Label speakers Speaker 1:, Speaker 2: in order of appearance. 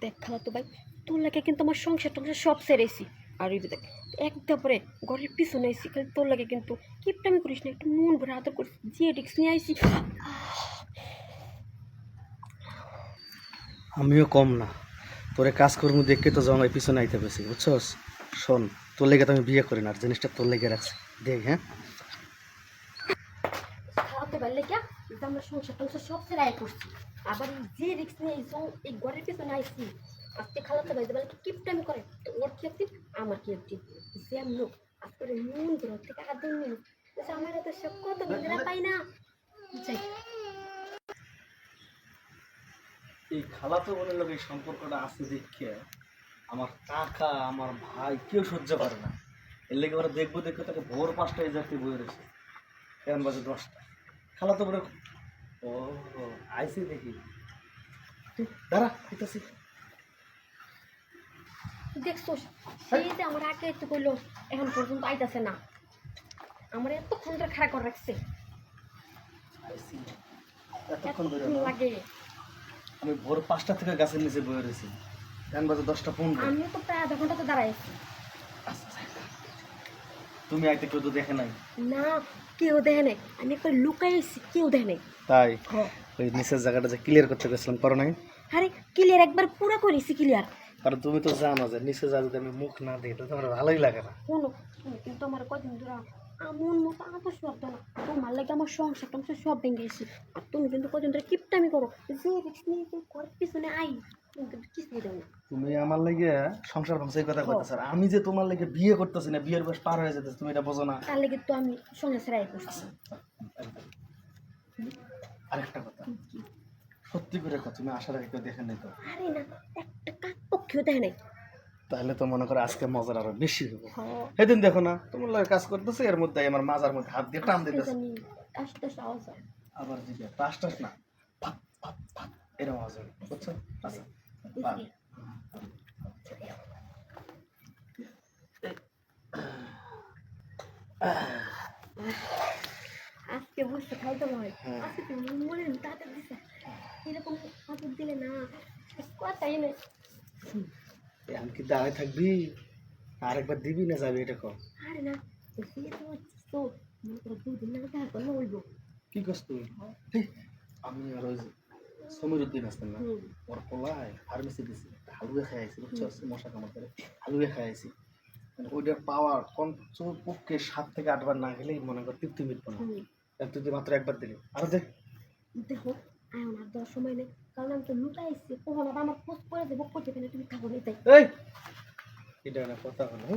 Speaker 1: দেখ খালাতো ভাই, তোর লাগে কিন্তু আমার সংসার টংসার সব সেরেছি। আর এই যে দেখ, একটা পরে ঘরের পিছনে আইসি, খালি তোর লাগে কিন্তু কিপটামি করিস না, একটু মন ভরে আদর করিস, যে রিক্স নিয়ে আইসি।
Speaker 2: আমিও কম না, তোরে কাজকর্ম দেখে তো জমাই পিছনে আইতে পেরেছি, বুঝছস? শোন, তোর লেগে তো আমি বিয়ে করি না, আর জিনিসটা তোর লেগে রাখছি, দেখ। হ্যাঁ,
Speaker 1: খালাতো ভাই লেগে আমরা সংসার টংসার সব সেরাই করছি। আবার এই যে রিক্স নিয়ে এই ঘরের পিছনে আইসি, আজকে খালাতো ভাই বলে কিপটামি করে, তো ওর কি একটি আমার কি একটি যেম লোক আজকে মন ভরে ওর থেকে আদর নিল। আমার তো সব কত বন্ধুরা পাই না। যাই,
Speaker 2: এই খালাতো বোনের লোক এই সম্পর্কটা আছে দেখে আমার কাকা আমার ভাই কেউ সহ্য করে না। এর লেগে ওরা দেখবো দেখে তাকে ভোর 5টায় যাতে বয়ে রয়েছে, কেমন বাজে 10টা। খালাতো বোনের ও আইসি দেখি, তুই দাঁড়া আইতাছি।
Speaker 1: দেখছো সেই যে আমার আগে একটু কইলো, এখন পর্যন্ত আইতাছে না, আমার এতক্ষণ ধরে খাড়া করে রাখছে।
Speaker 2: আইসি এতক্ষণ ধরে
Speaker 1: এতক্ষণ
Speaker 2: না?
Speaker 1: লাগে।
Speaker 2: আমি ভোর 5টা থেকে গাছের নিচে বয়ে রয়েছি, কেমন বাজে 10টা 15।
Speaker 1: আমিও তো প্রায় আধা ঘন্টা তো দাঁড়াইছি।
Speaker 2: তুমি আইতে কেউ তো দেখে নাই।
Speaker 1: না, কেউ দেখে নাই, আমি একবার লুকাইছি, কেউ দেখে নাই।
Speaker 2: তাই ওই নিচের জায়গাটা যে ক্লিয়ার করতে গেছিলাম, করো নাই?
Speaker 1: আরে ক্লিয়ার একবার পুরো করেছি ক্লিয়ার।
Speaker 2: কারণ তুমি তো জানো যে নিচে যা যদি আমি মুখ না দিই তাহলে তো আমার ভালোই লাগে না।
Speaker 1: শোনো, তুমি কিন্তু আমার কদিন ধরে এমন মতো আদর শব্দ না, তোমার লাগে আমার সংসার টংসার সব ভেঙে গেছি। আর তুমি কিন্তু কদিন ধরে কিপটামি করো, যে রিক্স নিয়ে যে ঘরের পিছনে আই, তুমি কিন্তু কিছুই দেও না।
Speaker 2: তুমি আমার লাগে সংসার ভাঙছে কথা কইতেছ, আর আমি যে তোমার লাগে বিয়ে করতেছি না, বিয়ের বয়স পার হয়ে যেতেছে, তুমি এটা বোঝো না।
Speaker 1: তার লেগে তো আমি সংসার ছেড়াই করছি।
Speaker 2: আরেকটা কথা, সত্যি করে কথা, তুমি আসার আগে কেউ দেখে নাই তো?
Speaker 1: আরে না, একটা কাক পক্ষীও দেখে নাই।
Speaker 2: তাহলে তো মনে করো আজকে মজার আরো বেশি হবে।
Speaker 1: হ্যাঁ,
Speaker 2: সেদিন দেখো না তোমার লাগে কাজ করতেছে, এর মধ্যে আমার মাজার মধ্যে হাত দিয়ে টান দিতেছে,
Speaker 1: জানি আস্তে আস্তে আওয়াজ হয়।
Speaker 2: আবার দিকে টাস টাস না, ফাপ ফাপ ফাপ এরকম আওয়াজ হবে, বুঝছো? আচ্ছা বাহ।
Speaker 1: আজকে বসে খাইতে হয়, আজকে তুমি মনে তাতে দিছে, এরকম আদর দিলে না কথাই নেই।
Speaker 2: এখন কি দাঁড়ায় থাকবি, আরেকবার দিবি না যাবি, এটা কর।
Speaker 1: আরে না, বিয়ে তো হচ্ছে তো, মনে করো 2 দিন না দেখা করলে বলবো।
Speaker 2: কি করছ তুই? হেই, আমি আর ওই সমীরউদ্দিন আসতেন না,
Speaker 1: হুম,
Speaker 2: ওর পোলায় ফার্মেসি দিছি, হালুয়া খাইছি, বুঝছো? মশা কামড় করে হালুয়া খাইছি, মানে ওইটার পাওয়ার পক্ষে 7 থেকে 8 বার না গেলেই মনে কর তৃপ্তি মিটবো না।
Speaker 1: হুম।
Speaker 2: আর তুই যে মাত্র একবার দিলি, আরো দে।
Speaker 1: দেখো, এখন আর দেওয়ার সময় নেই, কারণ আমি তো লুকাইছি, কখন আর আমার খোঁজ করে দেবো, করতে পারে তুমি থাকো না তাই।
Speaker 2: এই এটা না কথা হলো,